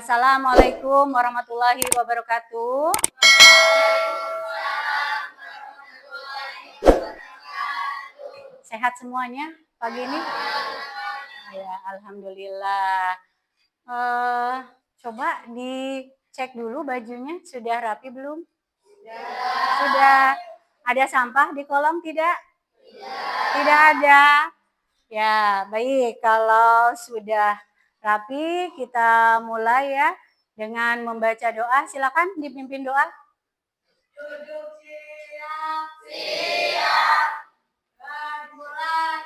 Assalamualaikum warahmatullahi wabarakatuh. Sehat semuanya pagi ini? Ya, alhamdulillah. Coba dicek dulu bajunya, sudah rapi belum? Sudah. Ada sampah di kolong tidak? Tidak ada. Ya, baik. Kalau sudah rapi, kita mulai ya dengan membaca doa. Silakan dipimpin doa. Duduk siap, siap. Bermulai.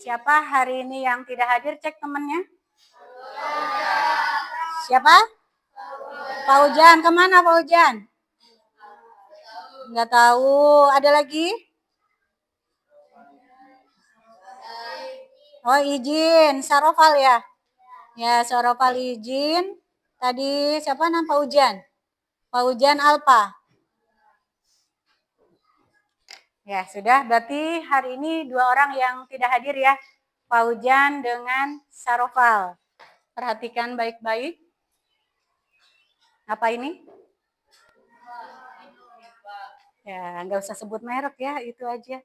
Siapa hari ini yang tidak hadir? Cek temannya. Siapa? Pak Ujan. Kemana Pak Ujan? Nggak tahu. Ada lagi? Oh, izin. Sarofal ya? Ya, Sarofal izin. Tadi siapa nama Pak Ujan? Pak Ujan Alpa. Ya, sudah. Berarti hari ini 2 orang yang tidak hadir ya. Pak Ujan dengan Sarofal. Perhatikan baik-baik. Apa ini? Ya, nggak usah sebut merek ya, itu aja.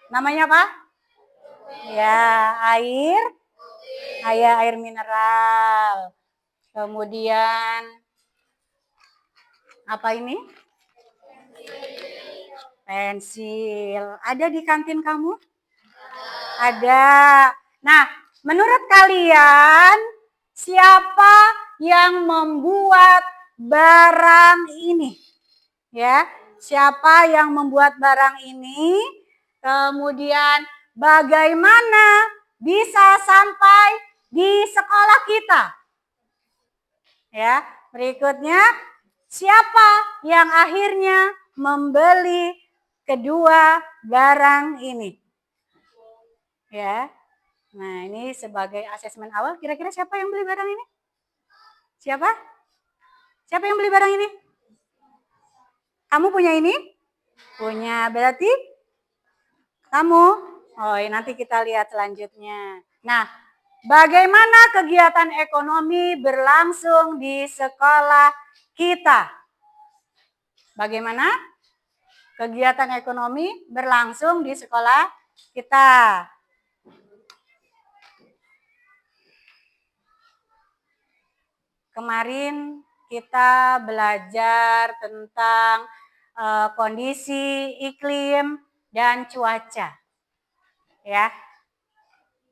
Namanya apa? Ya, air mineral. Kemudian apa ini? Pensil. Ada di kantin kamu? Ada. Nah, menurut kalian siapa yang membuat barang ini? Ya, siapa yang membuat barang ini? Kemudian bagaimana bisa sampai di sekolah kita? Ya, berikutnya siapa yang akhirnya membeli kedua barang ini? Ya. Nah, ini sebagai asesmen awal, kira-kira siapa yang beli barang ini? Siapa? Siapa yang beli barang ini? Kamu punya ini? Punya, berarti kamu? Oh, nanti kita lihat selanjutnya. Nah, bagaimana kegiatan ekonomi berlangsung di sekolah kita? Bagaimana kegiatan ekonomi berlangsung di sekolah kita? Kemarin kita belajar tentang kondisi iklim dan cuaca. Ya.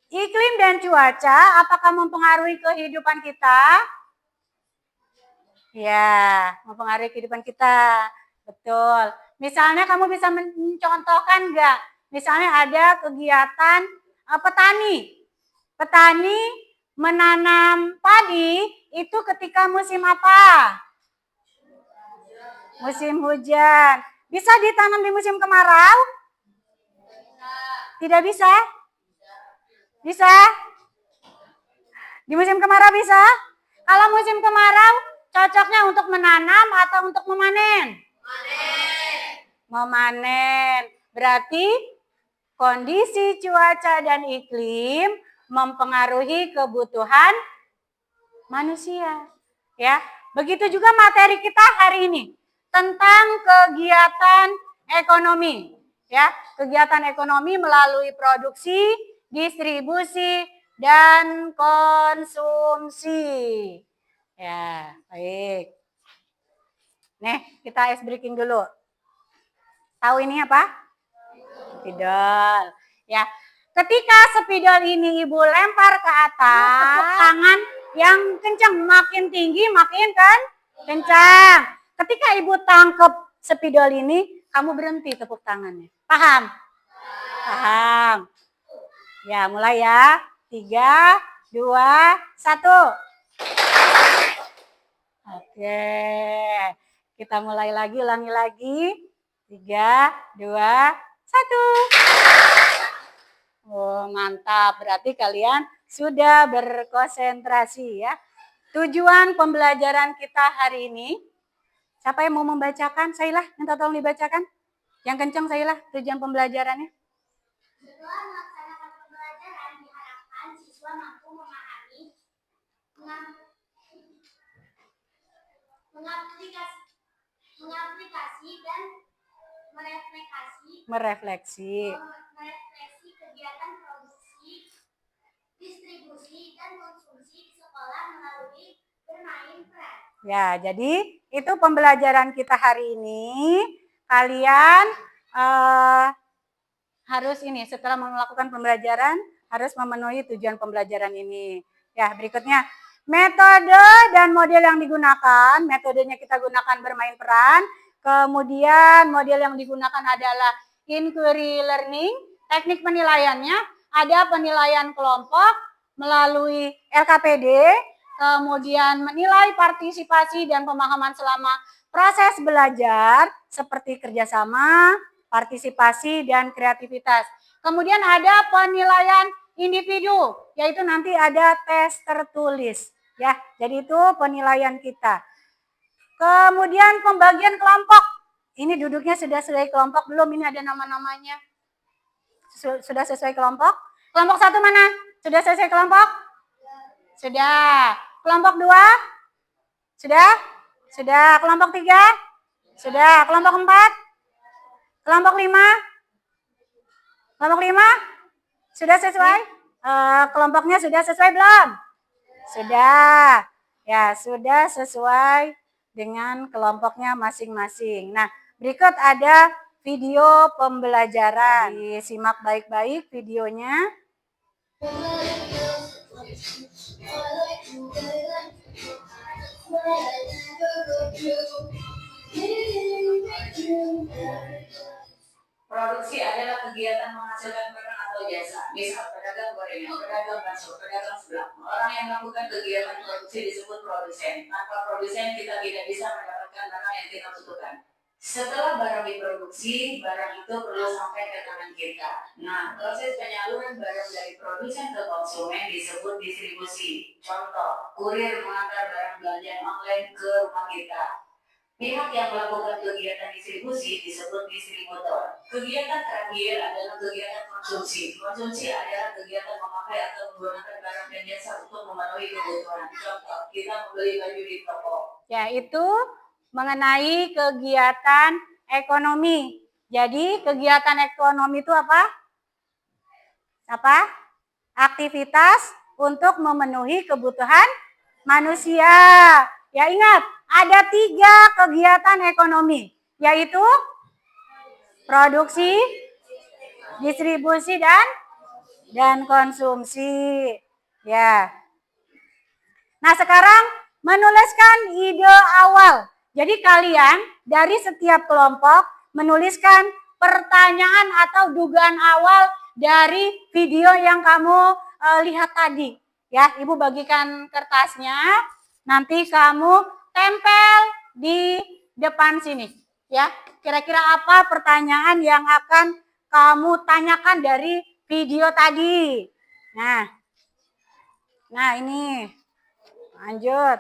Iklim dan cuaca apakah mempengaruhi kehidupan kita? Ya, mempengaruhi kehidupan kita. Betul. Misalnya kamu bisa mencontohkan enggak? Misalnya ada kegiatan petani. Petani menanam padi itu ketika musim apa? Musim hujan. Bisa ditanam di musim kemarau? Tidak bisa? Bisa? Di musim kemarau bisa? Kalau musim kemarau cocoknya untuk menanam atau untuk memanen? Memanen. Berarti kondisi cuaca dan iklim mempengaruhi kebutuhan manusia. Ya, begitu juga materi kita hari ini tentang kegiatan ekonomi. Ya, kegiatan ekonomi melalui produksi, distribusi, dan konsumsi. Ya, baik. Nih, kita ice breaking dulu. Tahu ini apa? Spidol. Ya, ketika spidol ini Ibu lempar ke atas, tepuk tangan yang kencang, makin tinggi makin kan kencang. Ketika Ibu tangkep spidol ini, kamu berhenti tepuk tangannya. Paham? Paham. Ya, mulai ya. 3, 2, 1. Oke. Kita mulai lagi, ulangi lagi. 3, 2, 1. Oh, mantap. Berarti kalian sudah berkonsentrasi ya. Tujuan pembelajaran kita hari ini. Siapa yang mau membacakan? Sailah, minta tolong dibacakan. Yang kencang Sailah, tujuan pembelajarannya. Setelah melaksanakan pembelajaran, diharapkan siswa mampu memahami, mengaplikasi dan merefleksi kegiatan produksi, distribusi, dan konsumsi di sekolah melalui bermain peran. Ya, jadi itu pembelajaran kita hari ini. Kalian harus ini, setelah melakukan pembelajaran, harus memenuhi tujuan pembelajaran ini. Ya, berikutnya. Metode dan model yang digunakan. Metodenya kita gunakan bermain peran. Kemudian model yang digunakan adalah inquiry learning. Teknik penilaiannya ada penilaian kelompok melalui LKPD. Kemudian menilai partisipasi dan pemahaman selama proses belajar seperti kerjasama, partisipasi, dan kreativitas. Kemudian ada penilaian individu, yaitu nanti ada tes tertulis. Ya, jadi itu penilaian kita. Kemudian pembagian kelompok. Ini duduknya sudah sesuai kelompok belum? Ini ada nama-namanya. Sudah sesuai kelompok? Kelompok 1 mana? Sudah sesuai kelompok? Sudah. Kelompok 2? Sudah? Sudah. Kelompok 3? Sudah. Kelompok 4? Kelompok 5? Kelompok 5? Sudah sesuai? Kelompoknya sudah sesuai belum? Sudah. Ya, sudah sesuai dengan kelompoknya masing-masing. Nah, berikut ada video pembelajaran. Disimak baik-baik videonya. Produksi adalah kegiatan menghasilkan barang atau jasa, misal pedagang gorengan, pedagang bakso, pedagang seblak. Orang yang melakukan kegiatan produksi disebut produsen. Tanpa produsen kita tidak bisa mendapatkan barang yang kita butuhkan. Setelah barang diproduksi, barang itu perlu sampai ke tangan kita. Nah, proses penyaluran barang dari produsen ke konsumen disebut distribusi. Contoh, kurir mengantar barang belanjaan online ke rumah kita. Pihak yang melakukan kegiatan distribusi disebut distributor. Kegiatan terakhir adalah kegiatan konsumsi. Konsumsi adalah kegiatan memakai atau menggunakan barang dan jasa untuk memenuhi kebutuhan. Contoh, kita membeli baju di toko. Ya, itu mengenai kegiatan ekonomi. Jadi, kegiatan ekonomi itu apa? Apa? Aktivitas untuk memenuhi kebutuhan manusia. Ya, ingat, ada 3 kegiatan ekonomi, yaitu produksi, distribusi, dan konsumsi. Ya. Nah, sekarang menuliskan ide awal. Jadi kalian dari setiap kelompok menuliskan pertanyaan atau dugaan awal dari video yang kamu lihat tadi. Ya, Ibu bagikan kertasnya. Nanti kamu tempel di depan sini. Ya, kira-kira apa pertanyaan yang akan kamu tanyakan dari video tadi? Nah ini. Lanjut.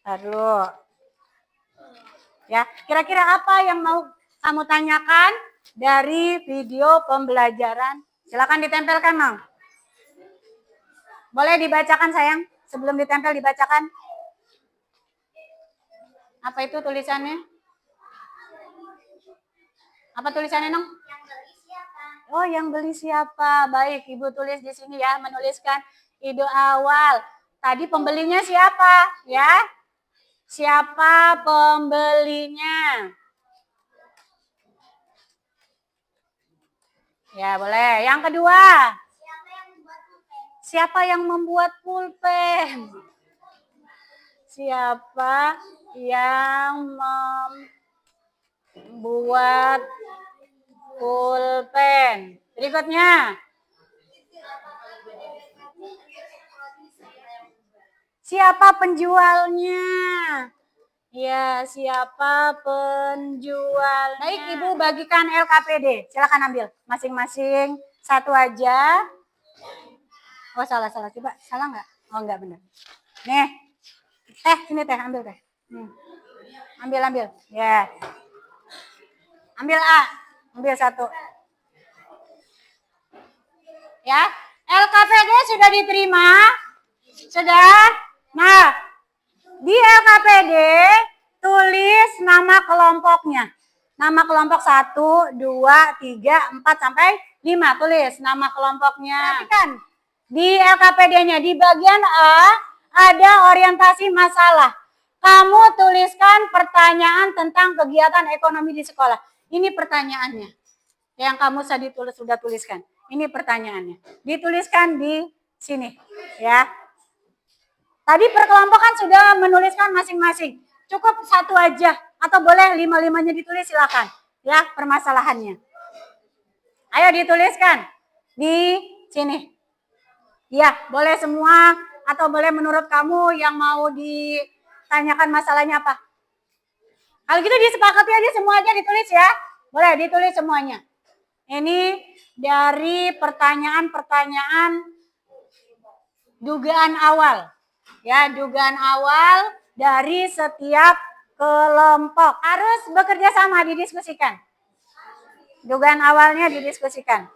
Dulu. Ya, kira-kira apa yang mau kamu tanyakan dari video pembelajaran? Silakan ditempelkan, Mang. Boleh dibacakan, sayang? Sebelum ditempel dibacakan. Apa itu tulisannya? Apa tulisannya, Nong? Yang berisi apa? Oh, yang beli siapa? Baik, Ibu tulis di sini ya, menuliskan ide awal. Tadi pembelinya siapa? Ya. Siapa pembelinya? Ya, boleh. Yang kedua. Siapa yang membuat pulpen? Siapa yang membuat pulpen? Berikutnya. Siapa penjualnya? Ya, siapa penjualnya? Baik, Ibu bagikan LKPD. Silakan ambil masing-masing satu aja. Oh, salah. Coba, salah nggak? Oh, nggak benar. Nih, sini teh, ambil teh. Ambil. Ya. Ambil A. Ambil satu. Ya, LKPD sudah diterima? Sudah? Nah, di LKPD tulis nama kelompoknya. Nama kelompok 1, 2, 3, 4, sampai 5. Tulis nama kelompoknya. Perhatikan, di LKPD-nya di bagian A ada orientasi masalah. Kamu tuliskan pertanyaan tentang kegiatan ekonomi di sekolah. Ini pertanyaannya. Yang kamu sudah tuliskan. Ini pertanyaannya. Dituliskan di sini, ya. Tadi perkelompokan sudah menuliskan masing-masing. Cukup satu aja atau boleh 5-5-nya ditulis, silakan. Ya, permasalahannya. Ayo dituliskan di sini. Ya, boleh semua atau boleh menurut kamu yang mau ditanyakan masalahnya apa? Kalau gitu disepakati aja semua aja ditulis ya. Boleh ditulis semuanya. Ini dari pertanyaan-pertanyaan dugaan awal. Ya, dugaan awal dari setiap kelompok. Harus bekerja sama, didiskusikan. Dugaan awalnya didiskusikan.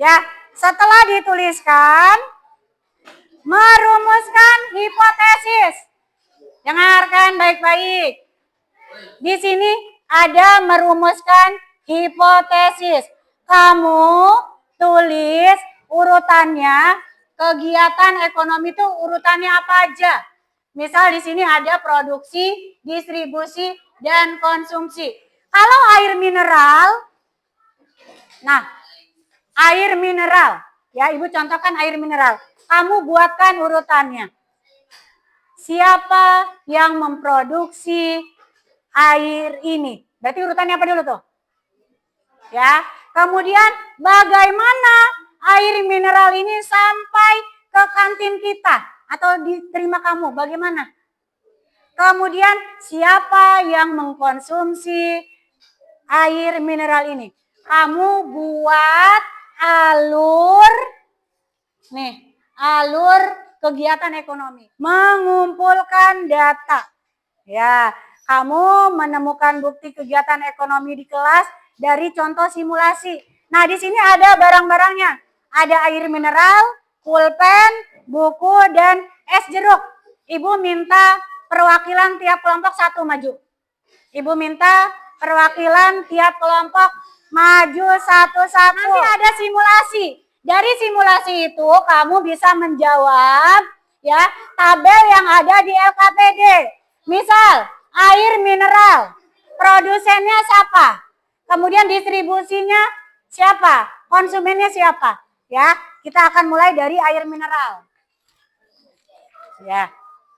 Ya, setelah dituliskan, merumuskan hipotesis. Dengarkan baik-baik. Di sini ada merumuskan hipotesis. Kamu tulis urutannya, kegiatan ekonomi itu urutannya apa aja. Misal di sini ada produksi, distribusi, dan konsumsi. Kalau air mineral, nah, air mineral, ya Ibu contohkan air mineral. Kamu buatkan urutannya. Siapa yang memproduksi air ini? Berarti urutannya apa dulu tuh? Ya, kemudian bagaimana air mineral ini sampai ke kantin kita atau diterima kamu? Bagaimana? Kemudian siapa yang mengkonsumsi air mineral ini? Kamu buat alur kegiatan ekonomi. Mengumpulkan data. Ya, kamu menemukan bukti kegiatan ekonomi di kelas dari contoh simulasi. Nah, di sini ada barang-barangnya. Ada air mineral, pulpen, buku, dan es jeruk. Ibu minta perwakilan tiap kelompok satu maju. Ibu minta perwakilan tiap kelompok maju satu-satu. Nanti ada simulasi. Dari simulasi itu kamu bisa menjawab ya tabel yang ada di LKPD. Misal air mineral, produsennya siapa? Kemudian distribusinya siapa? Konsumennya siapa? Ya, kita akan mulai dari air mineral. Ya,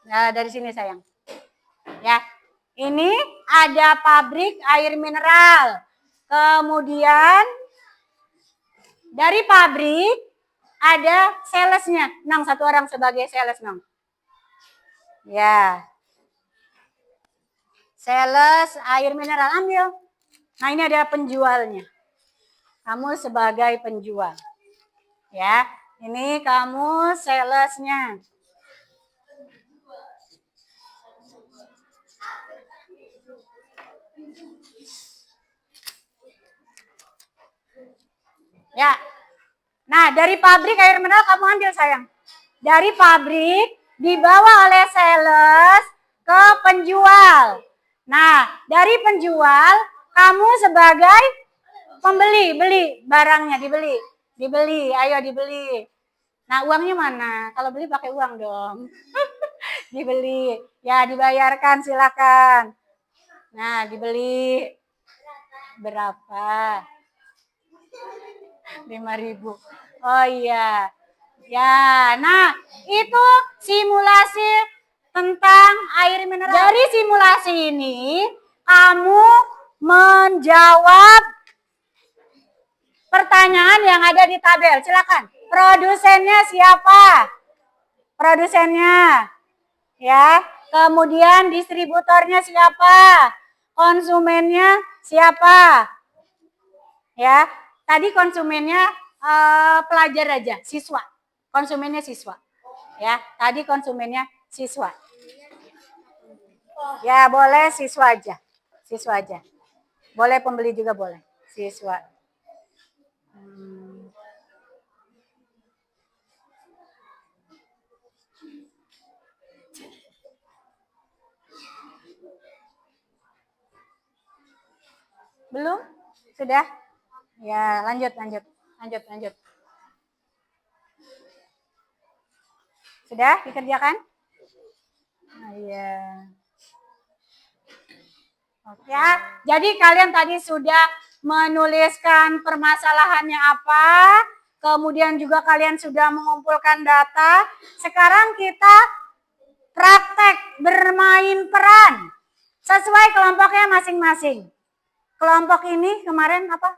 nah dari sini sayang. Ya, ini ada pabrik air mineral. Kemudian dari pabrik ada salesnya. Nang, satu orang sebagai sales, Nang. Ya. Sales air mineral, ambil. Nah, ini ada penjualnya. Kamu sebagai penjual. Ya, ini kamu salesnya. Ya. Nah, dari pabrik air mineral kamu ambil sayang. Dari pabrik dibawa oleh sales ke penjual. Nah, dari penjual Kamu sebagai pembeli, beli barangnya, dibeli, ayo dibeli. Nah, uangnya mana? Kalau beli pakai uang dong. Dibeli, ya dibayarkan silakan. Nah, dibeli berapa? 5.000. Oh iya. Ya, nah itu simulasi tentang air mineral. Dari simulasi ini, kamu menjawab pertanyaan yang ada di tabel. Silakan. Produsennya siapa? Produsennya. Ya. Kemudian distributornya siapa? Konsumennya siapa? Ya. Tadi konsumennya pelajar aja, siswa. Konsumennya siswa. Ya, tadi konsumennya siswa. Ya, boleh siswa aja. Siswa aja. Boleh pembeli juga boleh. Siswa. Belum? Sudah? Ya, lanjut. Sudah dikerjakan? Nah, iya. Oke, ya. Jadi kalian tadi sudah menuliskan permasalahannya apa, kemudian juga kalian sudah mengumpulkan data. Sekarang kita praktek bermain peran sesuai kelompoknya masing-masing. Kelompok ini kemarin apa?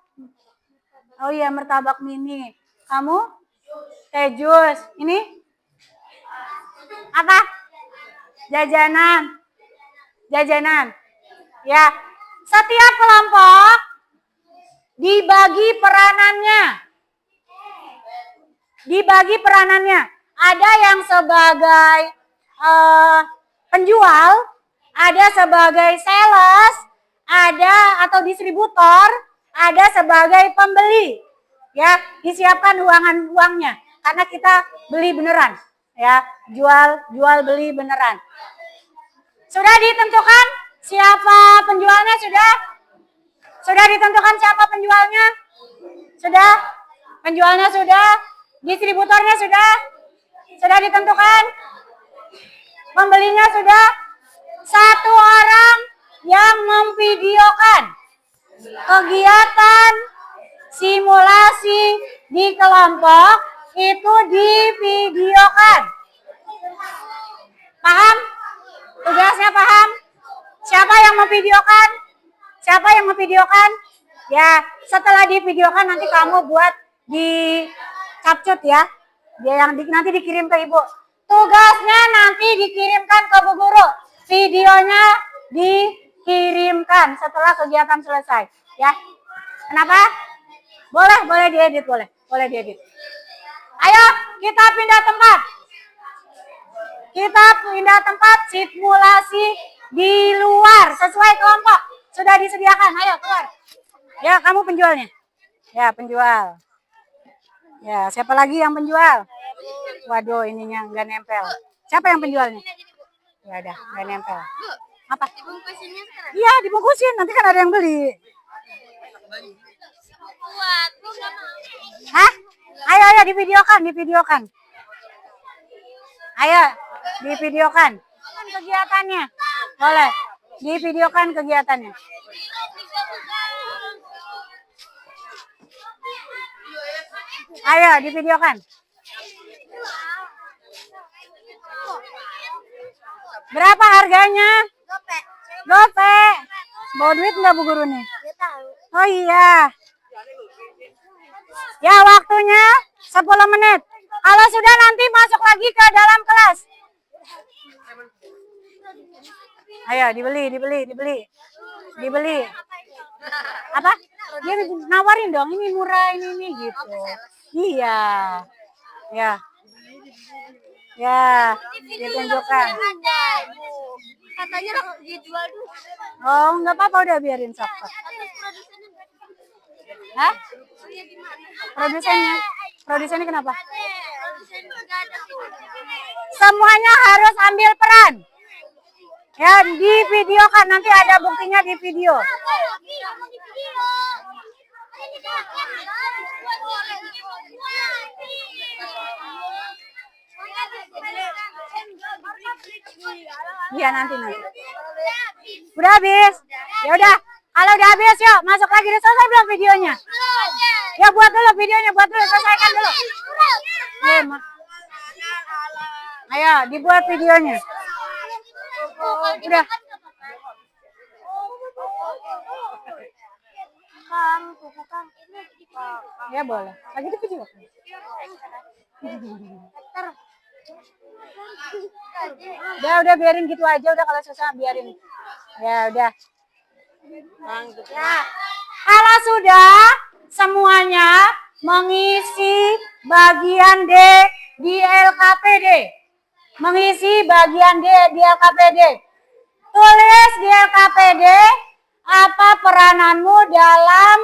Oh iya, martabak mini. Kamu? Teh jus. Ini? Apa? Jajanan. Ya, setiap kelompok dibagi peranannya. Ada yang sebagai penjual, ada sebagai sales, ada atau distributor, ada sebagai pembeli. Ya, disiapkan uangnya karena kita beli beneran. Ya, jual beli beneran. Sudah ditentukan siapa penjualnya? Sudah ditentukan siapa penjualnya? Sudah? Penjualnya sudah? Distributornya sudah? Sudah ditentukan? Pembelinya sudah? Satu orang yang memvideokan kegiatan simulasi di kelompok itu divideokan. Paham? Tugasnya paham? Siapa yang memvideokan? Ya, setelah divideokan nanti kamu buat di capcut ya. Nanti dikirim ke ibu. Tugasnya nanti dikirimkan ke bu guru. Videonya dikirimkan setelah kegiatan selesai. Ya. Kenapa? Boleh diedit, boleh diedit. Ayo, kita pindah tempat. Simulasi di luar sesuai kelompok. Sudah disediakan. Ayo keluar. Ya, kamu penjualnya. Ya, penjual. Ya, siapa lagi yang penjual? Waduh, ininya nggak nempel. Siapa yang penjualnya? Ya udah, nggak nempel. Apa? Dibungkusinnya sekarang. Iya, dibungkusin. Nanti kan ada yang beli. Kuat, lu nggak mau. Hah? Ayo, divideokan. Ayo, divideokan. Kegiatannya. Boleh. Divideokan kegiatannya. Ayo, divideokan. Berapa harganya? Gope. Bawa duit nggak bu guru nih? Oh iya. Ya, waktunya 10 menit. Kalau sudah nanti masuk lagi ke dalam kelas. Ayo, dibeli. Apa? Dia nawarin dong, ini murah, ini gitu. Iya. Ya, ditunjukkan. Katanya dijual dulu. Oh, nggak apa-apa, udah biarin sok. Hah? Produsennya kenapa? Semuanya harus ambil peran. Ya, divideokan, nanti ada buktinya di video. Iya nanti. Udah habis. Ya udah. Kalau udah habis yuk masuk lagi. Udah selesai belum videonya? Ya buat dulu videonya, buat dulu, selesaikan dulu. Ayo dibuat videonya. Udah. Ya boleh. Lagi di video. Udah biarin gitu aja, udah kalau susah biarin. Ya udah. Ya. Kalau sudah semuanya mengisi bagian D di LKPD. Mengisi bagian D di LKPD. Tulis di LKPD apa perananmu dalam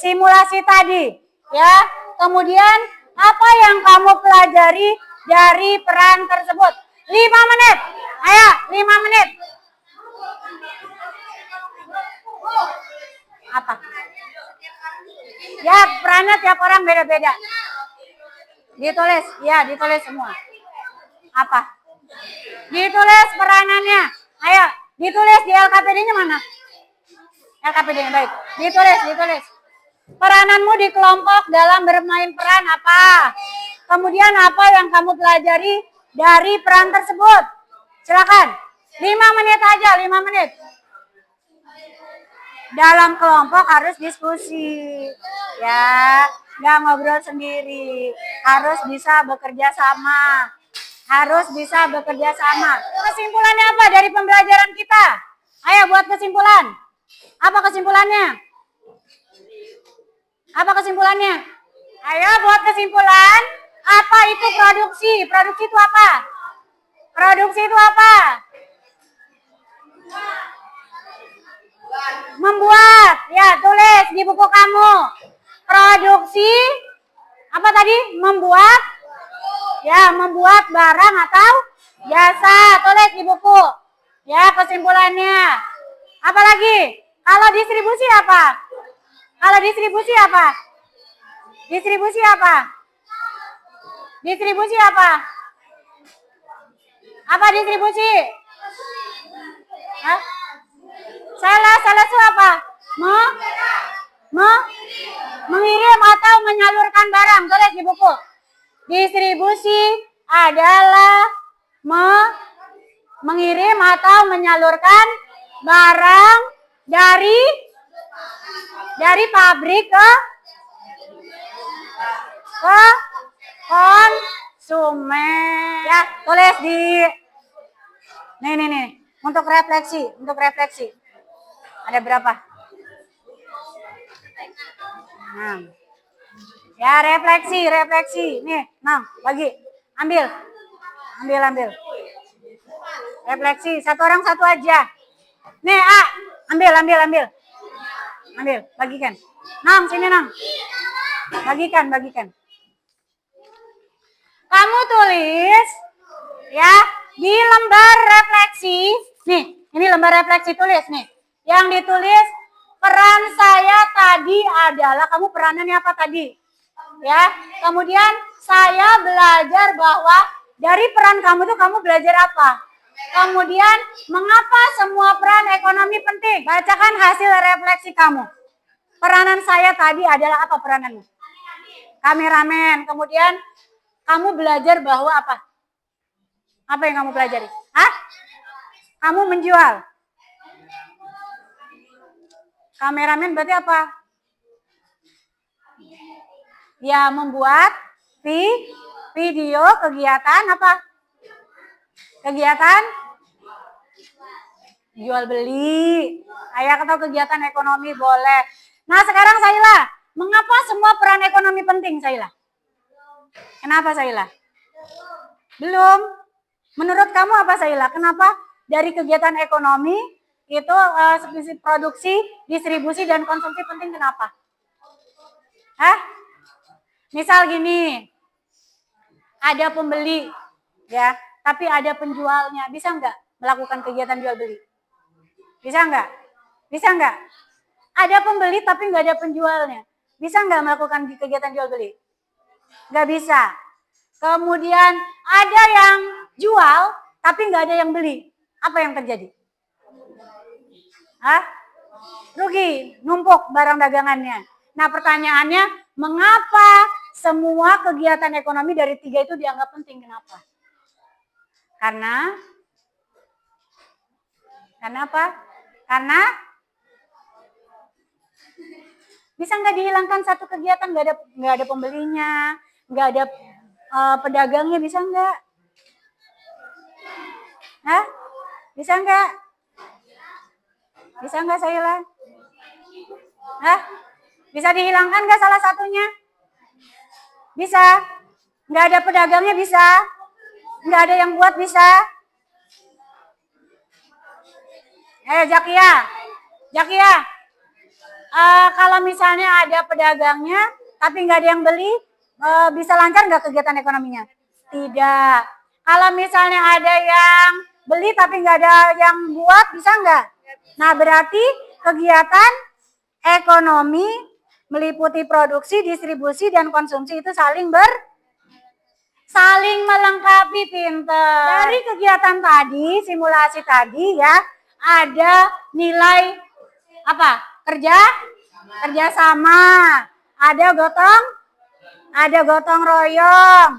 simulasi tadi. Ya. Kemudian apa yang kamu pelajari dari peran tersebut. 5 menit. Ayo, 5 menit. Apa? Ya, perannya tiap orang beda-beda. Ditulis, ya ditulis semua. Apa? Ditulis peranannya. Ayo, ditulis di LKPD-nya mana? LKPD-nya baik. Ditulis. Perananmu di kelompok dalam bermain peran apa? Kemudian apa yang kamu pelajari dari peran tersebut? Silakan. 5 menit aja, 5 menit. Dalam kelompok harus diskusi. Ya, nggak ngobrol sendiri. Harus bisa bekerja sama. Kesimpulannya apa dari pembelajaran kita? Ayo buat kesimpulan. Apa kesimpulannya? Ayo buat kesimpulan. Apa itu produksi? Produksi itu apa? Membuat. Ya, tulis di buku kamu. Produksi apa tadi? Membuat. Ya, membuat barang atau jasa. Tulis di buku. Ya, kesimpulannya. Apa lagi? Kalau distribusi apa? Apa distribusi? Hah? Salah itu apa? Mengirim atau menyalurkan barang. Tulis di buku. Distribusi adalah mengirim atau menyalurkan barang dari pabrik ke konsumen. Ya, tulis di nih. Untuk refleksi. Ada berapa? 6. Ya, refleksi. Nih, 6. Bagi. Ambil. Refleksi. Satu orang satu aja. Nih, A. Ambil. Bagikan. 6, sini 6. Bagikan. Kamu tulis ya di lembar refleksi. Nih, ini lembar refleksi, tulis nih. Yang ditulis peran saya tadi adalah, kamu peranannya apa tadi? Ya, kemudian saya belajar bahwa dari peran kamu tuh kamu belajar apa? Kemudian mengapa semua peran ekonomi penting? Bacakan hasil refleksi kamu. Peranan saya tadi adalah apa perananmu? Kameramen. Kemudian kamu belajar bahwa apa? Apa yang kamu pelajari? Hah? Kamu menjual. Kameramen berarti apa? Ya, membuat video, kegiatan apa? Kegiatan jual beli. Atau kegiatan ekonomi boleh. Nah, sekarang Saila, mengapa semua peran ekonomi penting, Saila? Kenapa, Saila? Belum. Menurut kamu apa, Saila? Kenapa dari kegiatan ekonomi itu produksi, distribusi, dan konsumsi penting? Kenapa? Hah? Misal gini, ada pembeli, ya, tapi ada penjualnya. Bisa nggak melakukan kegiatan jual beli? Bisa nggak? Ada pembeli tapi nggak ada penjualnya. Bisa nggak melakukan kegiatan jual beli? Nggak bisa. Kemudian ada yang jual tapi nggak ada yang beli. Apa yang terjadi? Hah? Rugi, numpuk barang dagangannya. Nah pertanyaannya, mengapa semua kegiatan ekonomi dari 3 itu dianggap penting? Kenapa? Karena apa? Karena bisa nggak dihilangkan satu kegiatan, nggak ada pembelinya, nggak ada pedagangnya, bisa nggak? Hah? Bisa nggak? Bisa nggak Sayla? Hah? Bisa dihilangkan nggak salah satunya? Bisa. Nggak ada pedagangnya bisa. Nggak ada yang buat bisa. Jakia. Kalau misalnya ada pedagangnya, tapi nggak ada yang beli, bisa lancar nggak kegiatan ekonominya? Tidak. Kalau misalnya ada yang beli tapi nggak ada yang buat, bisa nggak? Nah berarti kegiatan ekonomi meliputi produksi, distribusi, dan konsumsi itu saling melengkapi, pinter. Dari kegiatan tadi, simulasi tadi ya, ada nilai apa? Kerja sama. Ada gotong royong.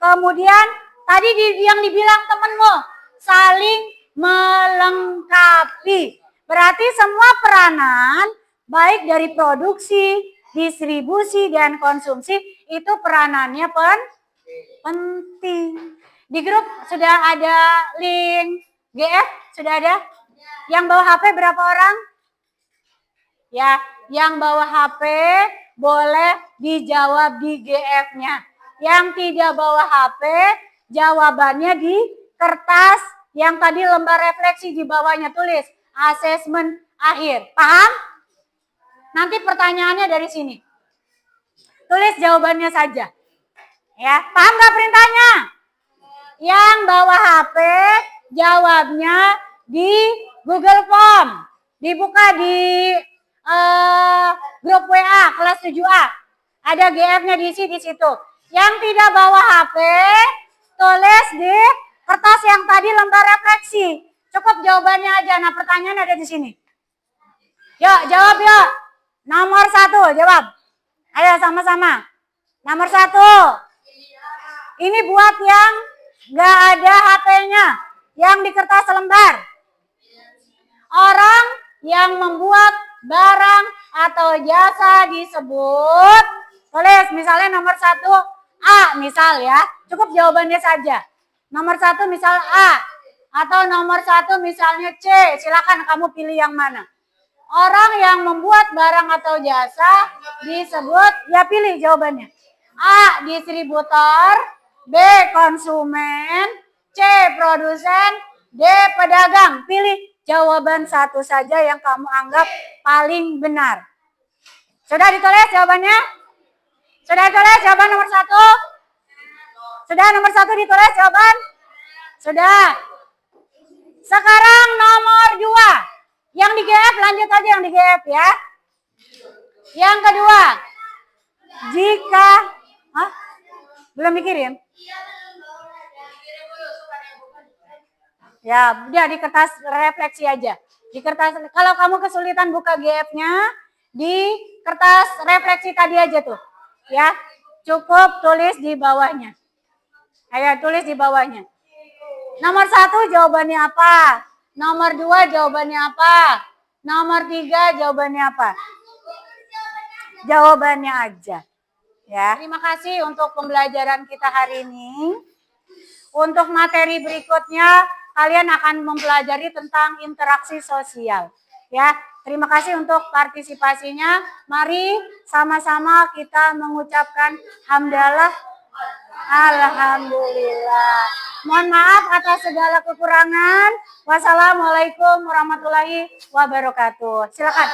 Kemudian tadi yang dibilang temenmu, saling melengkapi. Berarti semua peranan baik dari produksi, distribusi, dan konsumsi itu peranannya penting. Di grup sudah ada link GF? Sudah ada? Yang bawa HP berapa orang? Ya, yang bawa HP boleh dijawab di GF-nya. Yang tidak bawa HP, jawabannya di kertas yang tadi lembar refleksi di bawahnya, tulis asesmen akhir. Paham? Nanti pertanyaannya dari sini. Tulis jawabannya saja. Ya, paham nggak perintahnya? Yang bawa HP, jawabnya di Google Form. Dibuka di grup WA kelas 7A. Ada GF-nya di situ. Yang tidak bawa HP, tulis di kertas yang tadi lembar refleksi. Cukup jawabannya aja. Nah, pertanyaan ada di sini. Yuk, jawab yuk. Nomor 1, jawab. Ayo sama-sama. Nomor 1. Ini buat yang nggak ada HP-nya. Yang di kertas lembar. Orang yang membuat barang atau jasa disebut, tulis misalnya nomor 1 A misal ya, cukup jawabannya saja. Nomor 1 misal A, atau nomor 1 misalnya C, silakan kamu pilih yang mana. Orang yang membuat barang atau jasa disebut, ya pilih jawabannya. A, distributor, B, konsumen, C, produsen, D, pedagang. Pilih jawaban satu saja yang kamu anggap paling benar. Sudah ditulis jawabannya? Sudah ditulis jawaban nomor 1? Sudah nomor 1 ditulis jawaban? Sudah. Sekarang nomor 2. Yang di GF lanjut aja yang di GF ya. Yang kedua. Jika belum dikirim? Ya, udah di kertas refleksi aja. Di kertas, kalau kamu kesulitan buka GF-nya, di kertas refleksi tadi aja tuh. Ya, cukup tulis di bawahnya. Ayo tulis di bawahnya. Nomor 1 jawabannya apa? Nomor 2 jawabannya apa? Nomor 3 jawabannya apa? Jawabannya aja. Ya. Terima kasih untuk pembelajaran kita hari ini. Untuk materi berikutnya kalian akan mempelajari tentang interaksi sosial. Ya, terima kasih untuk partisipasinya. Mari sama-sama kita mengucapkan hamdalah. Alhamdulillah. Mohon maaf atas segala kekurangan. Wassalamualaikum warahmatullahi wabarakatuh. Silakan.